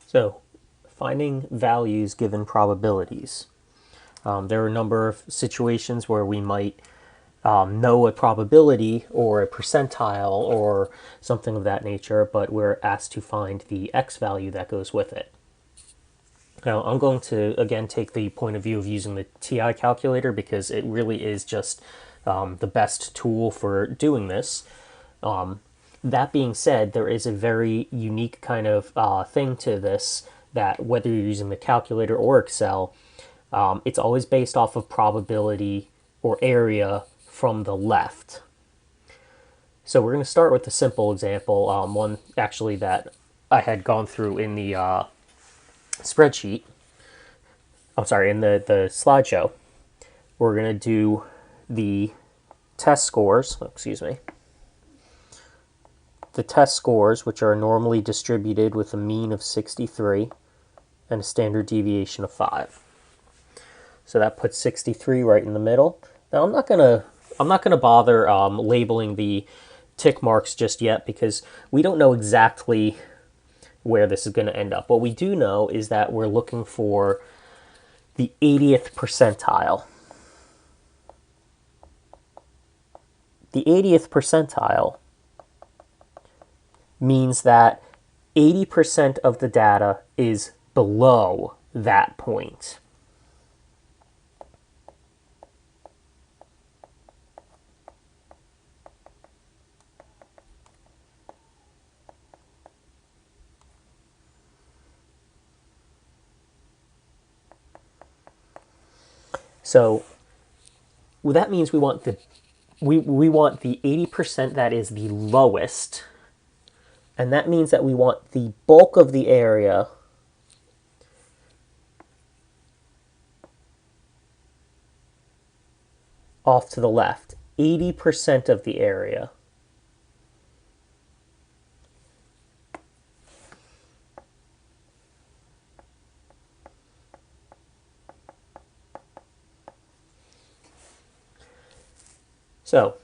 So, finding values given probabilities. There are a number of situations where we might know a probability or a percentile or something of that nature, but we're asked to find the x value that goes with it. Now, I'm going to, again, take the point of view of using the TI calculator because it really is just the best tool for doing this. That being said, there is a very unique kind of thing to this that whether you're using the calculator or Excel, it's always based off of probability or area from the left. So we're going to start with a simple example, one actually that I had gone through in the spreadsheet. I'm sorry, in the slideshow. We're going to do the test scores, excuse me. The test scores, which are normally distributed with a mean of 63 and a standard deviation of 5. So that puts 63 right in the middle. Now I'm not gonna bother labeling the tick marks just yet because we don't know exactly where this is going to end up. What we do know is that we're looking for the 80th percentile. The 80th percentile means that 80% of the data is below that point. So well, that means we want the 80% that is the lowest, and that means that we want the bulk of the area off to the left, 80% of the area. So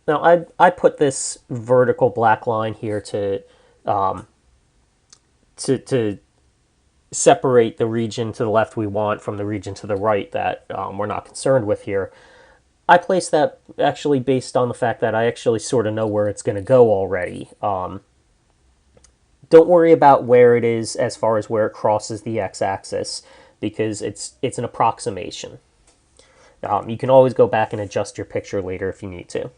now I put this vertical black line here to separate the region to the left we want from the region to the right that we're not concerned with here. I place that actually based on the fact that I actually sort of know where it's going to go already. Don't worry about where it is as far as where it crosses the x-axis because it's an approximation. You can always go back and adjust your picture later if you need to.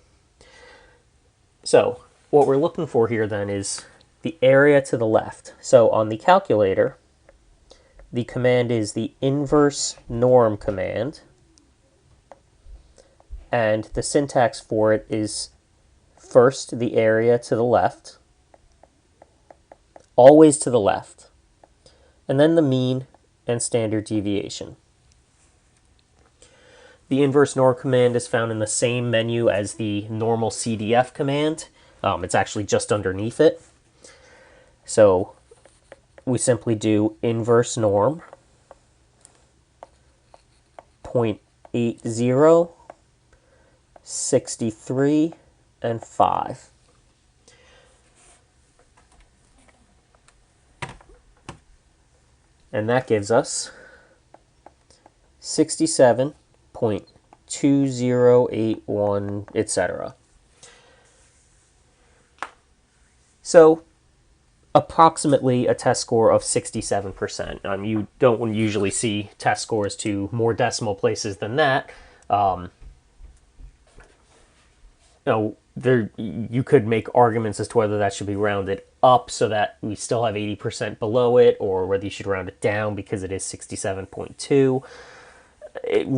So what we're looking for here then is the area to the left. So on the calculator, the command is the inverse norm command. And the syntax for it is first the area to the left, always to the left, and then the mean and standard deviation. The inverse norm command is found in the same menu as the normal CDF command. It's actually just underneath it. So we simply do inverse norm 0.80, 63, and 5. And that gives us 67.2081, etc. So approximately a test score of 67%. You don't usually see test scores to more decimal places than that. You could make arguments as to whether that should be rounded up so that we still have 80% below it, or whether you should round it down because it is 67.2. It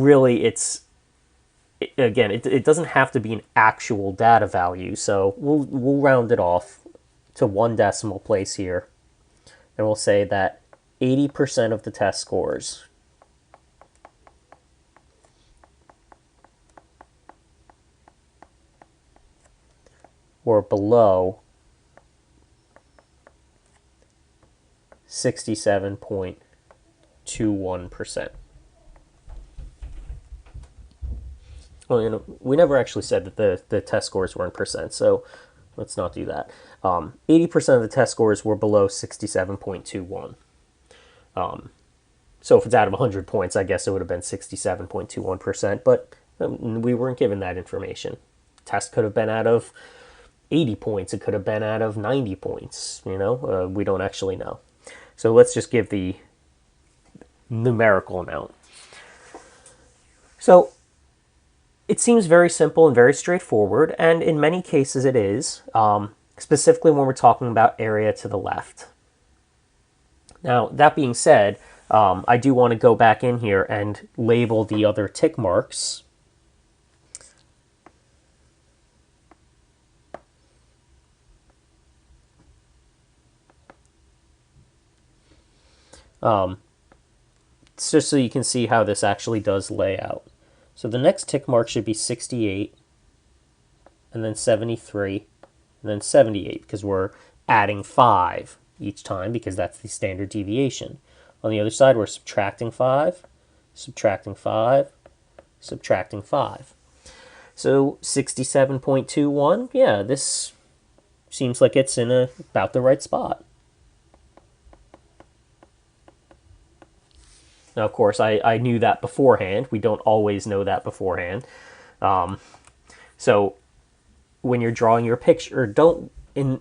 doesn't have to be an actual data value, so we'll round it off to one decimal place here, and we'll say that 80% of the test scores were below 67.21%. Well, we never actually said that the test scores were in percent, so let's not do that. 80% of the test scores were below 67.21. So if it's out of 100 points, I guess it would have been 67.21%, but we weren't given that information. Test could have been out of 80 points. It could have been out of 90 points. We don't actually know. So let's just give the numerical amount. So it seems very simple and very straightforward, and in many cases it is, specifically when we're talking about area to the left. Now, that being said, I do want to go back in here and label the other tick marks. Just so you can see how this actually does lay out. So the next tick mark should be 68, and then 73, and then 78, because we're adding 5 each time, because that's the standard deviation. On the other side, we're subtracting 5, subtracting 5, subtracting 5. So 67.21, yeah, this seems like it's in about the right spot. Now, of course, I knew that beforehand. We don't always know that beforehand. So when you're drawing your picture, don't, in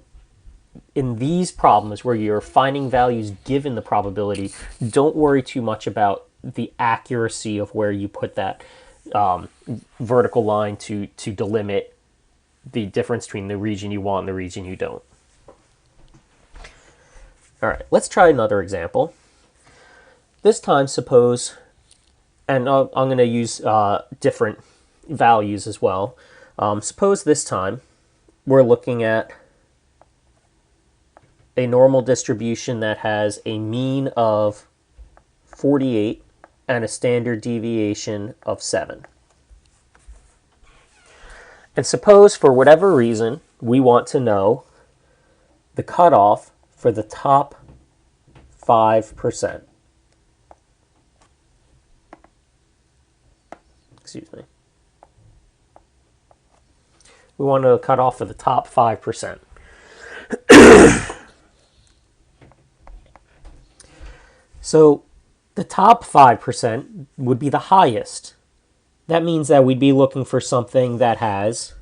these problems where you're finding values given the probability, don't worry too much about the accuracy of where you put that vertical line to delimit the difference between the region you want and the region you don't. All right, let's try another example. This time, suppose, and I'm going to use different values as well. Suppose this time we're looking at a normal distribution that has a mean of 48 and a standard deviation of 7. And suppose, for whatever reason, we want to know the cutoff for the top 5%. Excuse me. We want to cut off for the top 5%. So the top 5% would be the highest. That means that we'd be looking for something that has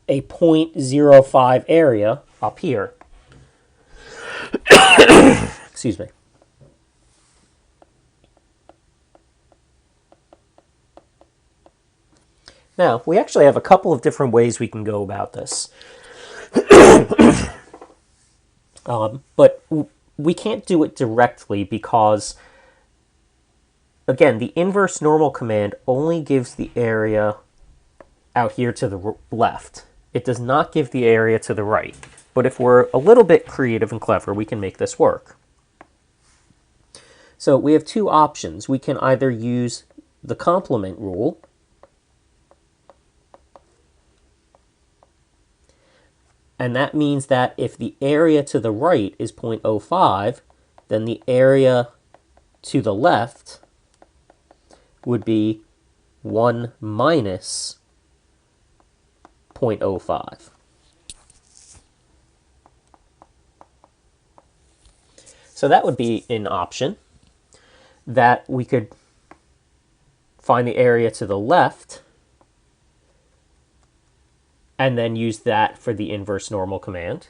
a 0.05 area up here. Excuse me. Now, we actually have a couple of different ways we can go about this. But we can't do it directly because, again, the inverse normal command only gives the area out here to the left. It does not give the area to the right. But if we're a little bit creative and clever, we can make this work. So we have two options. We can either use the complement rule, and that means that if the area to the right is 0.05, then the area to the left would be 1 minus 0.05. So that would be an option, that we could find the area to the left and then use that for the inverse normal command.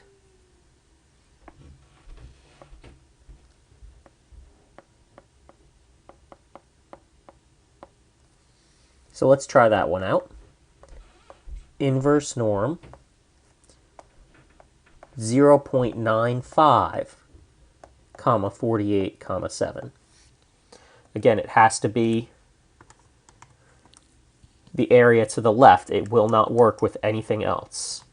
So let's try that one out. Inverse norm 0.95, comma 48, comma 7. Again, it has to be the area to the left. It will not work with anything else.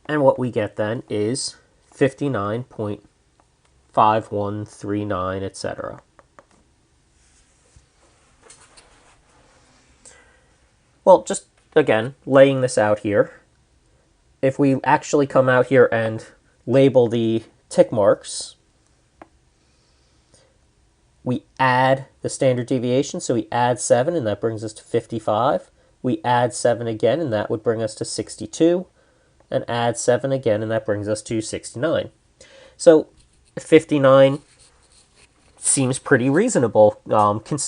And what we get then is 59.5139, etc. Well, just again, laying this out here, if we actually come out here and label the tick marks, we add the standard deviation, so we add 7, and that brings us to 55. We add 7 again, and that would bring us to 62. and add 7 again, and that brings us to 69. So 59 seems pretty reasonable,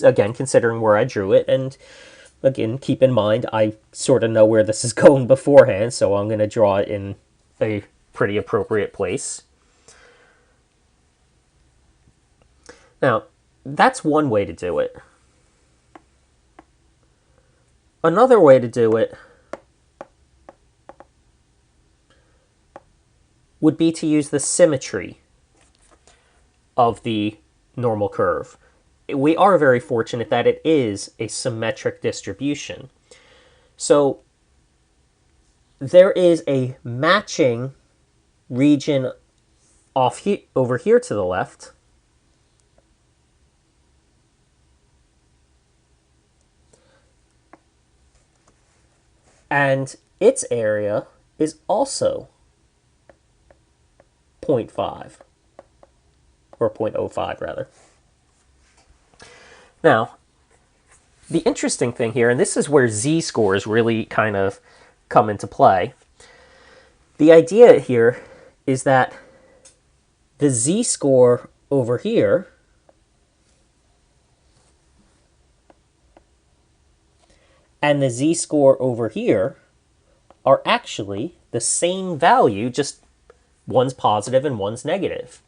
again, considering where I drew it. And again, keep in mind, I sort of know where this is going beforehand, so I'm going to draw it in a pretty appropriate place. Now, that's one way to do it. Another way to do it would be to use the symmetry of the normal curve. We are very fortunate that it is a symmetric distribution. So there is a matching region over here to the left, and its area is also 0.5, or 0.05 rather. Now, the interesting thing here, and this is where z-scores really kind of come into play, the idea here is that the z-score over here and the z-score over here are actually the same value, just one's positive and one's negative.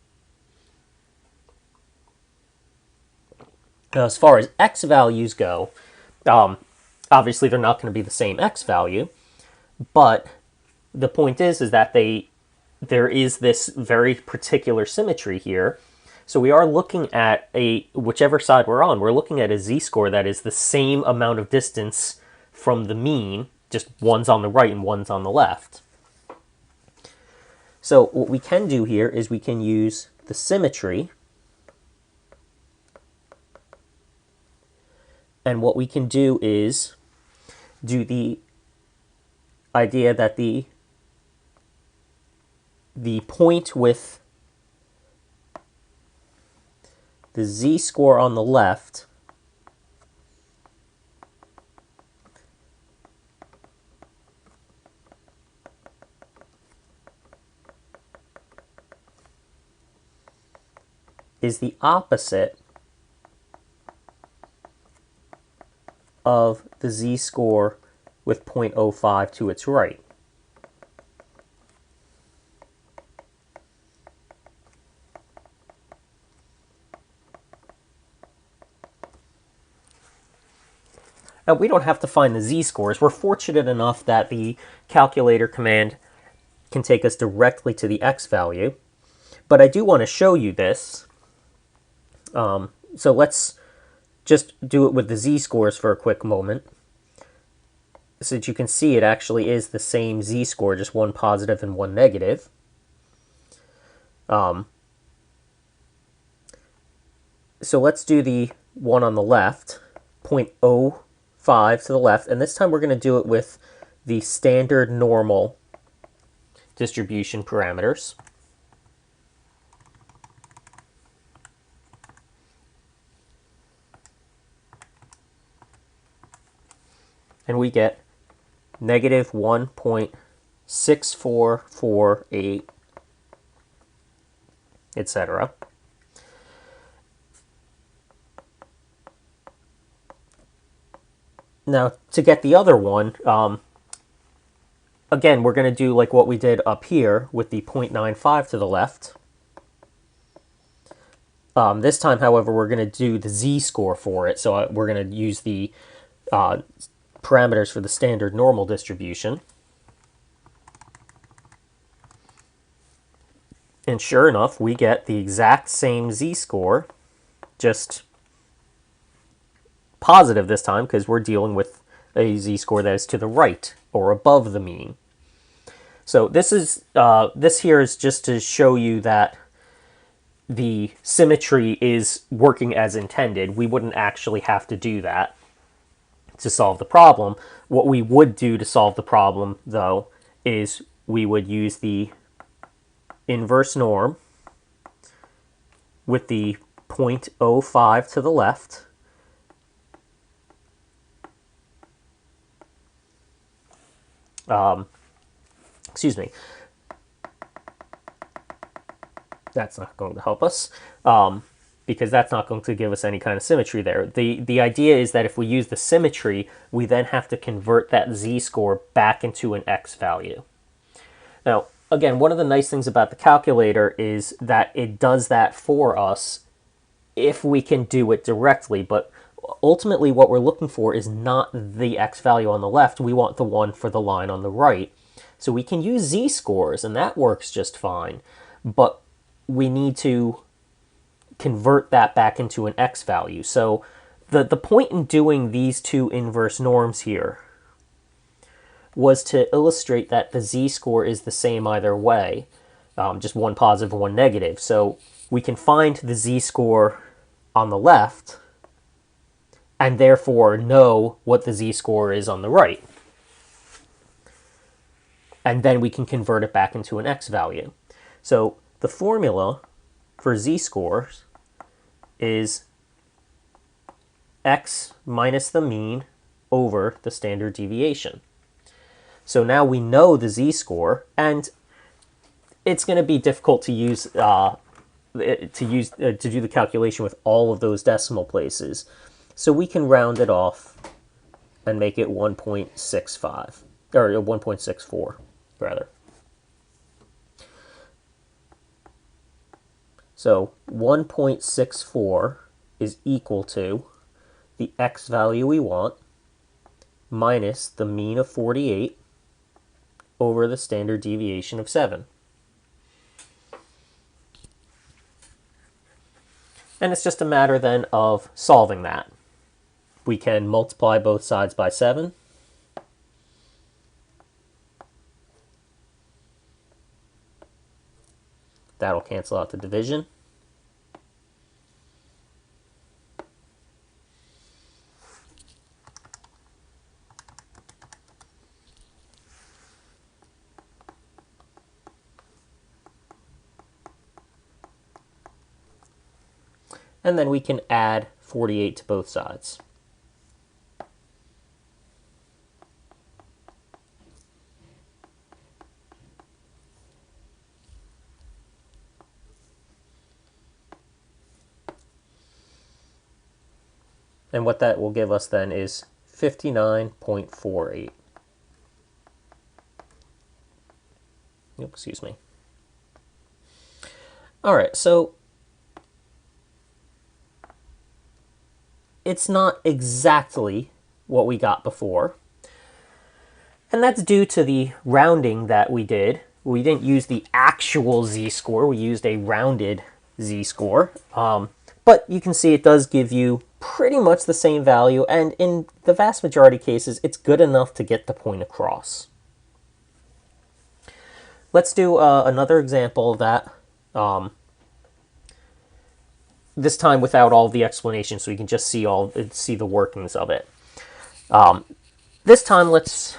Now, as far as x values go, obviously they're not going to be the same x value, but the point is that there is this very particular symmetry here. So we are looking at whichever side we're on, we're looking at a z-score that is the same amount of distance from the mean, just one's on the right and one's on the left. So what we can do here is we can use the symmetry, and what we can do is do the idea that the point with the z-score on the left is the opposite of the z-score with 0.05 to its right. Now, we don't have to find the z-scores. We're fortunate enough that the calculator command can take us directly to the x value. But I do want to show you this. So let's just do it with the z-scores for a quick moment. So that you can see it actually is the same z-score, just one positive and one negative. So let's do the one on the left, 0.05 to the left, and this time we're going to do it with the standard normal distribution parameters. And we get negative 1.6448, etc. Now, to get the other one, again, we're going to do like what we did up here with the 0.95 to the left. This time, however, we're going to do the z-score for it, so we're going to use the parameters for the standard normal distribution. And sure enough, we get the exact same z-score, just positive this time because we're dealing with a z-score that is to the right or above the mean. So this here is just to show you that the symmetry is working as intended. We wouldn't actually have to do that to solve the problem. What we would do to solve the problem, though, is we would use the inverse norm with the 0.05 to the left, excuse me, that's not going to help us, because that's not going to give us any kind of symmetry there. The idea is that if we use the symmetry, we then have to convert that z-score back into an x value. Now, again, one of the nice things about the calculator is that it does that for us if we can do it directly, but ultimately what we're looking for is not the x value on the left, we want the one for the line on the right. So we can use z-scores, and that works just fine, but we need to convert that back into an x value. So the point in doing these two inverse norms here was to illustrate that the z-score is the same either way, just one positive and one negative. So we can find the z-score on the left and therefore know what the z-score is on the right. And then we can convert it back into an x value. So the formula for z-scores is x minus the mean over the standard deviation. So now we know the z-score, and it's going to be difficult to use to do the calculation with all of those decimal places. So we can round it off and make it 1.65 or 1.64 rather. So 1.64 is equal to the x value we want minus the mean of 48 over the standard deviation of 7. And it's just a matter then of solving that. We can multiply both sides by 7. That'll cancel out the division. And then we can add 48 to both sides. And what that will give us then is 59.48. Excuse me. All right, so it's not exactly what we got before. And that's due to the rounding that we did. We didn't use the actual z-score, we used a rounded z-score. But you can see it does give you pretty much the same value, and in the vast majority of cases, it's good enough to get the point across. Let's do another example of that. This time without all the explanation, so we can just see the workings of it. This time, let's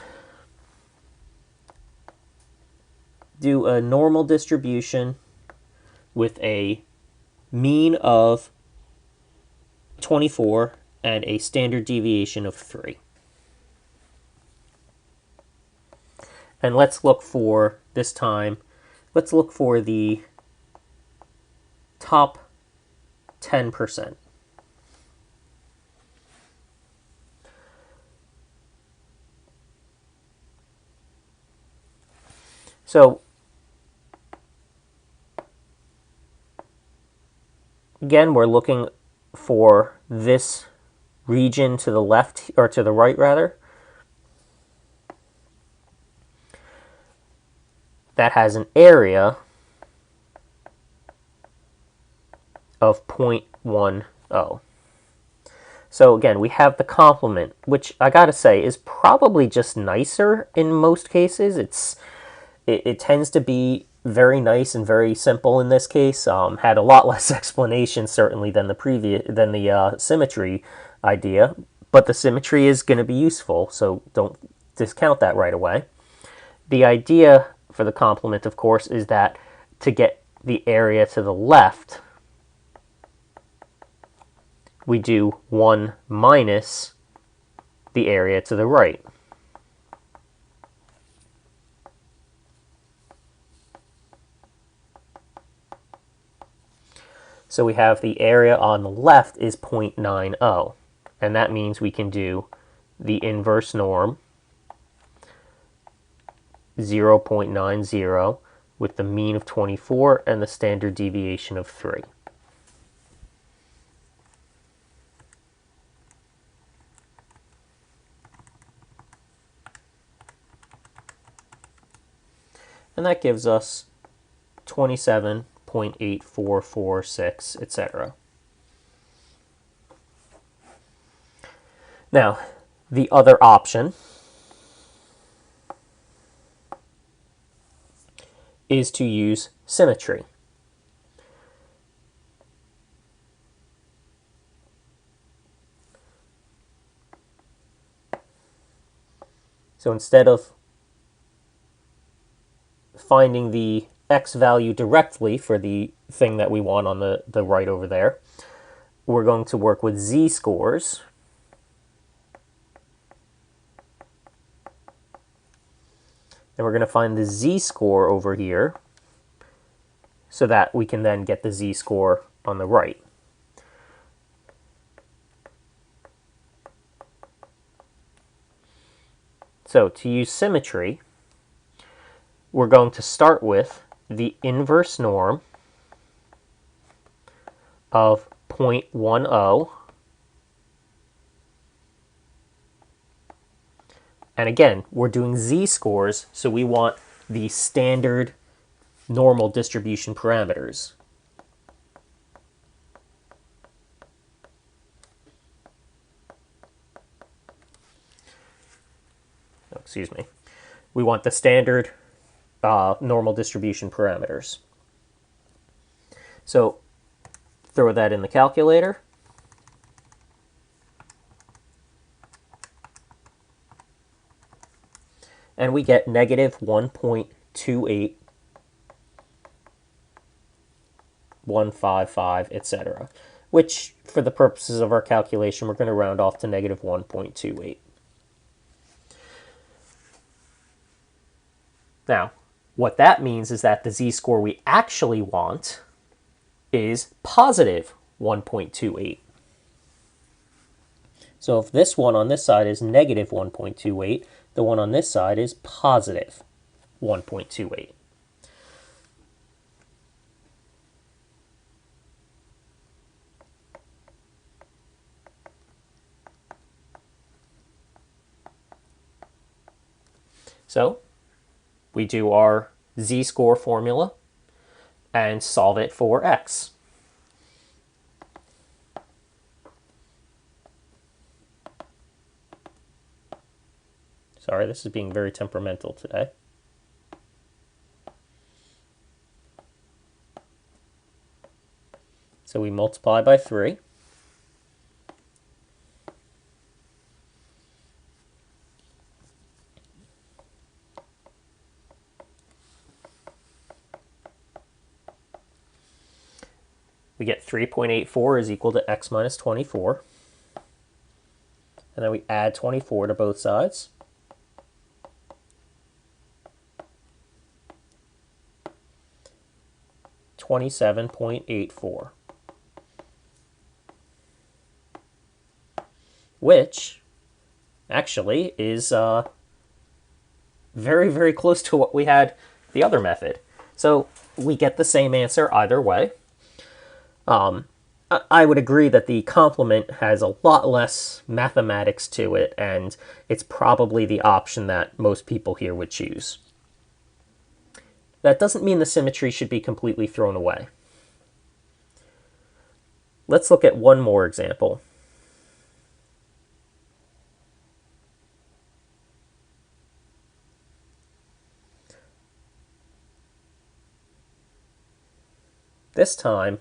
do a normal distribution with a mean of 24 and a standard deviation of 3. And let's look for, this time, let's look for the top 10%. So again, we're looking for this region to the left, or to the right rather, that has an area of 0.10. So again, we have the complement, which I gotta say is probably just nicer in most cases. It tends to be very nice and very simple in this case. Had a lot less explanation certainly than the symmetry idea, but the symmetry is going to be useful, so don't discount that right away. The idea for the complement, of course, is that to get the area to the left, we do 1 minus the area to the right. So we have the area on the left is 0.90, and that means we can do the inverse norm, 0.90, with the mean of 24 and the standard deviation of 3. And that gives us 27.8446, etc. Now, the other option is to use symmetry. So instead of finding the x value directly for the thing that we want on the right over there, we're going to work with z-scores. And we're going to find the z-score over here so that we can then get the z-score on the right. So to use symmetry, we're going to start with the inverse norm of 0.10. And again, we're doing z-scores, so we want the standard normal distribution parameters. Oh, excuse me. We want the standard normal distribution parameters. So throw that in the calculator. And we get negative 1.28155, etc., which, for the purposes of our calculation, we're going to round off to negative 1.28. Now, what that means is that the z-score we actually want is positive 1.28. So if this one on this side is negative 1.28, the one on this side is positive 1.28. So we do our z-score formula and solve it for x. Sorry, this is being very temperamental today. So we multiply by 3. We get 3.84 is equal to x minus 24. And then we add 24 to both sides. $27.84, which actually is very, very close to what we had the other method. So we get the same answer either way. I would agree that the complement has a lot less mathematics to it, and it's probably the option that most people here would choose. That doesn't mean the symmetry should be completely thrown away. Let's look at one more example. This time,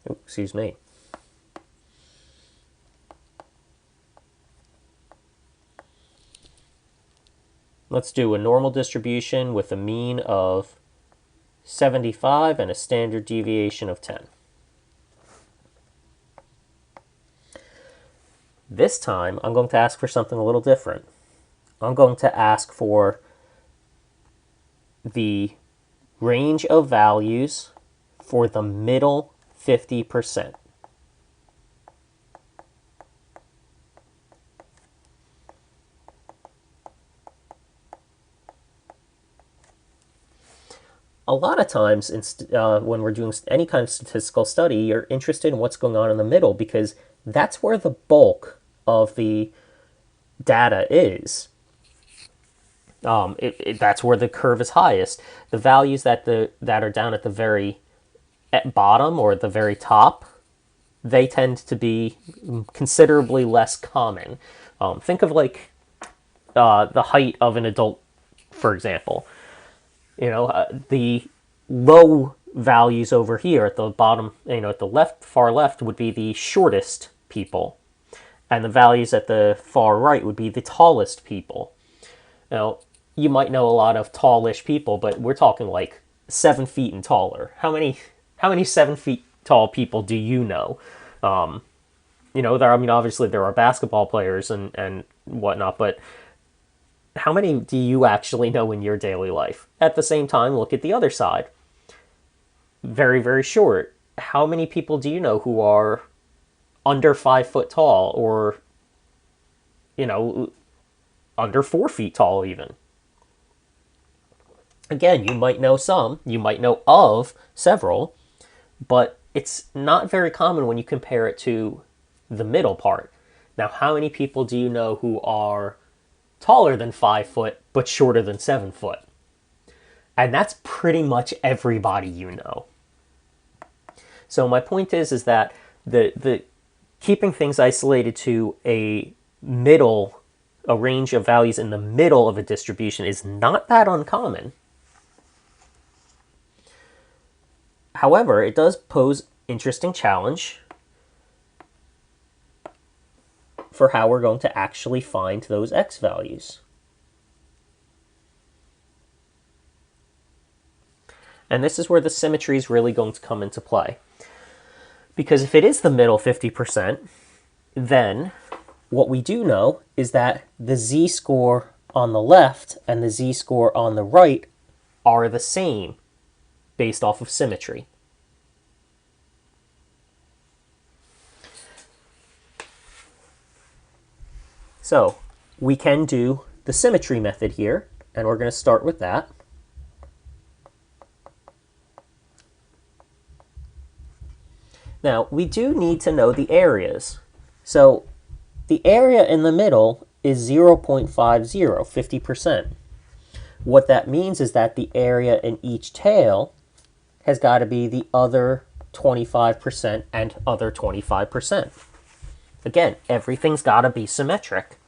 excuse me. Let's do a normal distribution with a mean of 75 and a standard deviation of 10. This time, I'm going to ask for something a little different. I'm going to ask for the range of values for the middle 50%. A lot of times when we're doing any kind of statistical study, you're interested in what's going on in the middle because that's where the bulk of the data is. That's where the curve is highest. The values that are down at the very bottom or the very top, they tend to be considerably less common. Think of like the height of an adult, for example. The low values over here at the bottom, at the far left would be the shortest people, and the values at the far right would be the tallest people. Now, you might know a lot of tallish people, but we're talking like 7 feet and taller. How many 7 feet tall people do you know? Obviously there are basketball players and whatnot, but how many do you actually know in your daily life? At the same time, look at the other side. Very, very short. How many people do you know who are under 5 foot tall or, under 4 feet tall even? Again, you might know some, you might know of several, but it's not very common when you compare it to the middle part. Now, how many people do you know who are taller than 5 foot, but shorter than 7 foot? And that's pretty much everybody you know. So my point is that the keeping things isolated to a range of values in the middle of a distribution is not that uncommon. However, it does pose interesting challenge for how we're going to actually find those x values. And this is where the symmetry is really going to come into play. Because if it is the middle 50%, then what we do know is that the z-score on the left and the z-score on the right are the same based off of symmetry. So we can do the symmetry method here, and we're going to start with that. Now, we do need to know the areas. So the area in the middle is 0.50, 50%. What that means is that the area in each tail has got to be the other 25% and other 25%. Again, everything's got to be symmetric.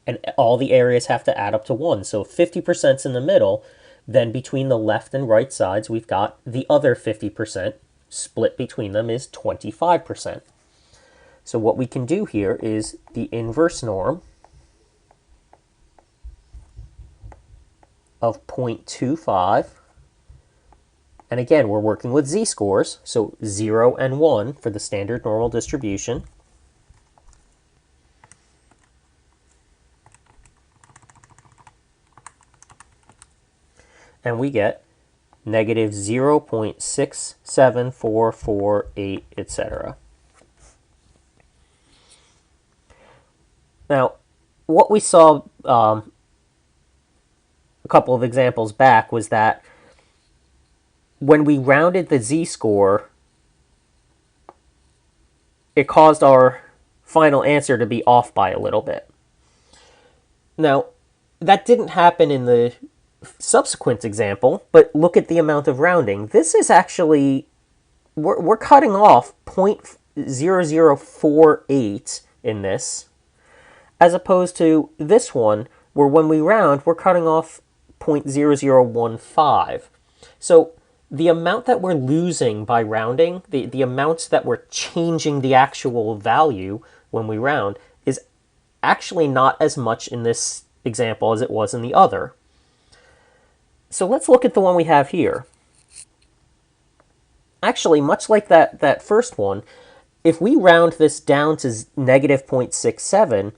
And all the areas have to add up to 1. So if 50% in the middle, then between the left and right sides, we've got the other 50%. Split between them is 25%. So what we can do here is the inverse norm of 0.25. And again, we're working with z-scores, so 0 and 1 for the standard normal distribution. And we get negative 0.67448, etc. Now, what we saw a couple of examples back was that when we rounded the z-score, it caused our final answer to be off by a little bit. Now, that didn't happen in the subsequent example, but look at the amount of rounding. This is actually, we're cutting off 0.0048 in this, as opposed to this one, where when we round, we're cutting off 0.0015. So the amount that we're losing by rounding, the amounts that we're changing the actual value when we round, is actually not as much in this example as it was in the other. So let's look at the one we have here. Actually, much like that first one, if we round this down to negative 0.67,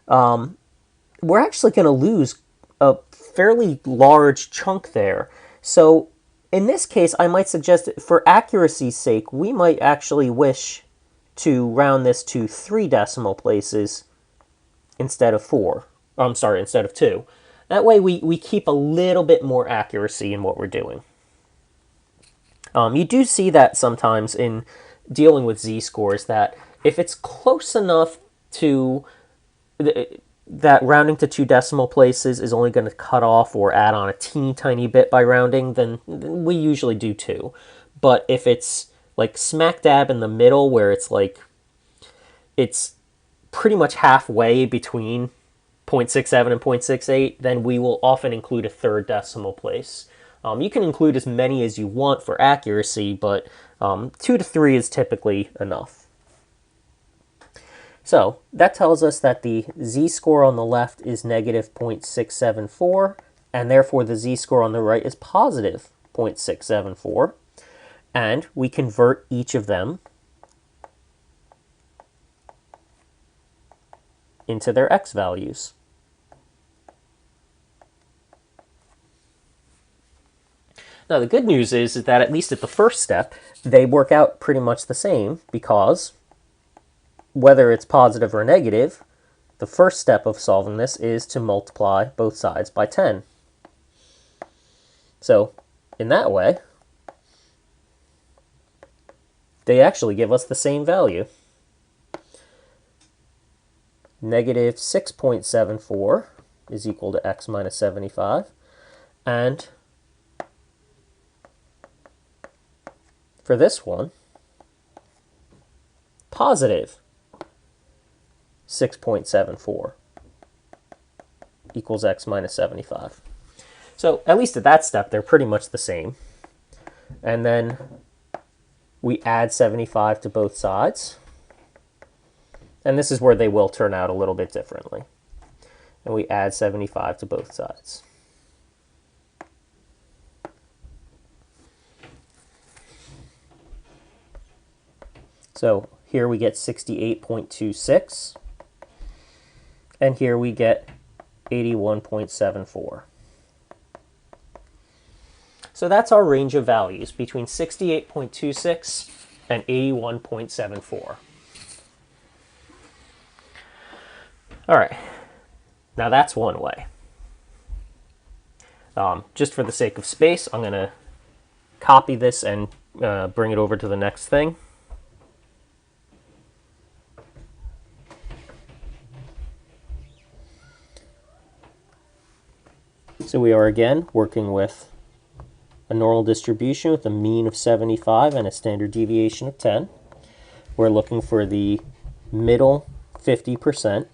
we're actually going to lose a fairly large chunk there. So in this case, I might suggest that for accuracy's sake, we might actually wish to round this to 3 decimal places instead of 4. I'm sorry, instead of 2. That way we keep a little bit more accuracy in what we're doing. You do see that sometimes in dealing with z-scores, that if it's close enough to that rounding to 2 decimal places is only going to cut off or add on a teeny tiny bit by rounding, then we usually do 2. But if it's like smack dab in the middle, where it's like it's pretty much halfway between 0.67 and 0.68, then we will often include a 3rd decimal place. You can include as many as you want for accuracy, but 2 to 3 is typically enough. So that tells us that the z-score on the left is negative 0.674, and therefore the z-score on the right is positive 0.674. And we convert each of them into their x values. Now the good news is that at least at the first step, they work out pretty much the same, because whether it's positive or negative, the first step of solving this is to multiply both sides by 10. So in that way, they actually give us the same value. Negative 6.74 is equal to x minus 75, and for this one, positive 6.74 equals x minus 75. So at least at that step, they're pretty much the same. And then we add 75 to both sides. And this is where they will turn out a little bit differently. And we add 75 to both sides. So here we get 68.26, and here we get 81.74. So that's our range of values, between 68.26 and 81.74. All right, now that's one way. Just for the sake of space, I'm going to copy this and bring it over to the next thing. So we are again working with a normal distribution with a mean of 75 and a standard deviation of 10. We're looking for the middle 50%.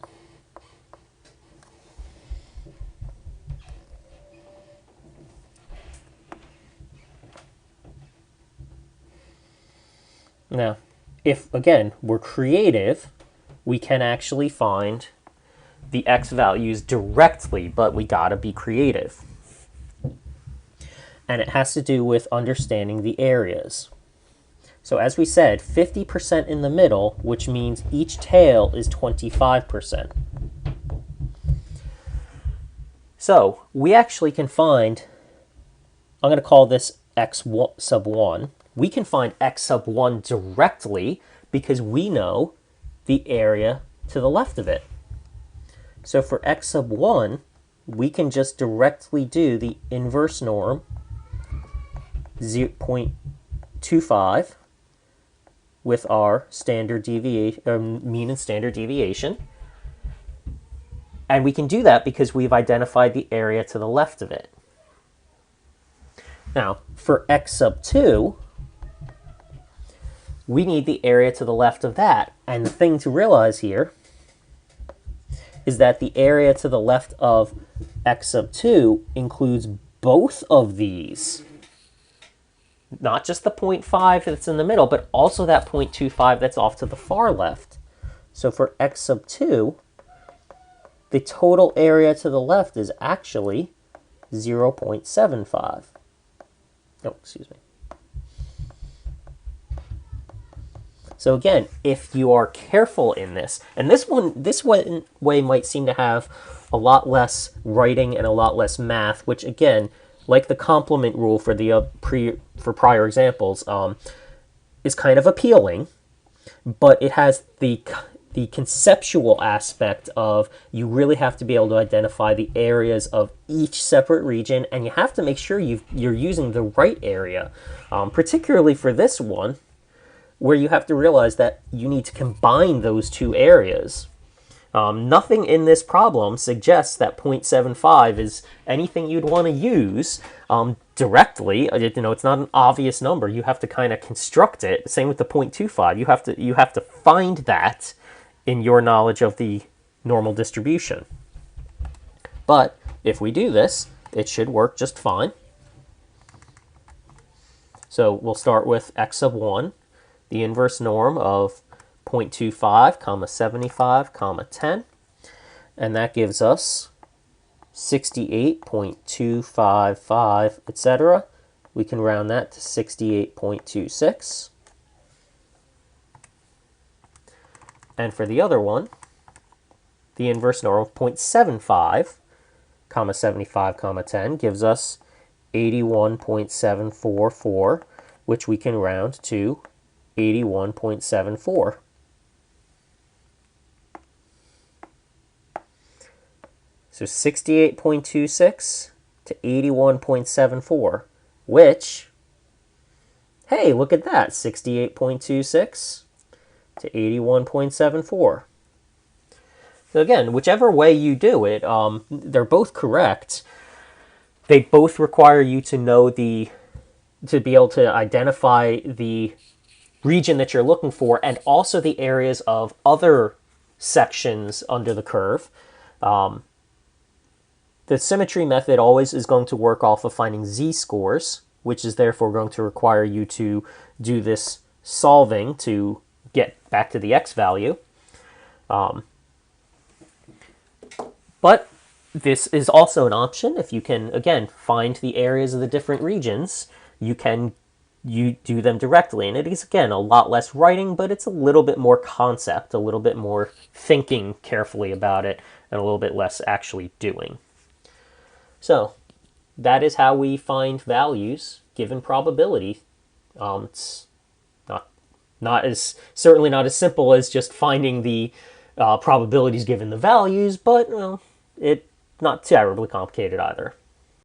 Now, if, again, we're creative, we can actually find the x values directly, but we gotta be creative. And it has to do with understanding the areas. So as we said, 50% in the middle, which means each tail is 25%. So we actually can find, I'm going to call this x sub 1. We can find x sub 1 directly because we know the area to the left of it. So for x sub 1, we can just directly do the inverse norm, 0.25, with our standard deviation, mean and standard deviation. And we can do that because we've identified the area to the left of it. Now, for x sub 2, we need the area to the left of that. And the thing to realize here is that the area to the left of x sub 2 includes both of these. Not just the 0.5 that's in the middle, but also that 0.25 that's off to the far left. So for x sub 2, the total area to the left is actually 0.75. Oh, excuse me. So again, if you are careful in this, and this one way might seem to have a lot less writing and a lot less math, which again, like the complement rule for the for prior examples, is kind of appealing, but it has the conceptual aspect of you really have to be able to identify the areas of each separate region, and you have to make sure you're using the right area, particularly for this one, where you have to realize that you need to combine those two areas. Nothing in this problem suggests that 0.75 is anything you'd want to use directly. It's not an obvious number. You have to kind of construct it. Same with the 0.25. You have to find that in your knowledge of the normal distribution. But if we do this, it should work just fine. So we'll start with x sub 1, the inverse norm of 0.25, 75, 10, and that gives us 68.255, etc. We can round that to 68.26. And for the other one, the inverse norm of 0.75, 75, 10 gives us 81.744, which we can round to 81.74. So 68.26 to 81.74, which, hey, look at that, 68.26 to 81.74. So again, whichever way you do it, they're both correct. They both require you to know to be able to identify the region that you're looking for, and also the areas of other sections under the curve. The symmetry method always is going to work off of finding z-scores, which is therefore going to require you to do this solving to get back to the x value. But this is also an option. If you can, again, find the areas of the different regions, you do them directly. And it is, again, a lot less writing, but it's a little bit more concept, a little bit more thinking carefully about it, and a little bit less actually doing. So that is how we find values given probability. It's certainly not as simple as just finding the probabilities given the values, but it's not terribly complicated either.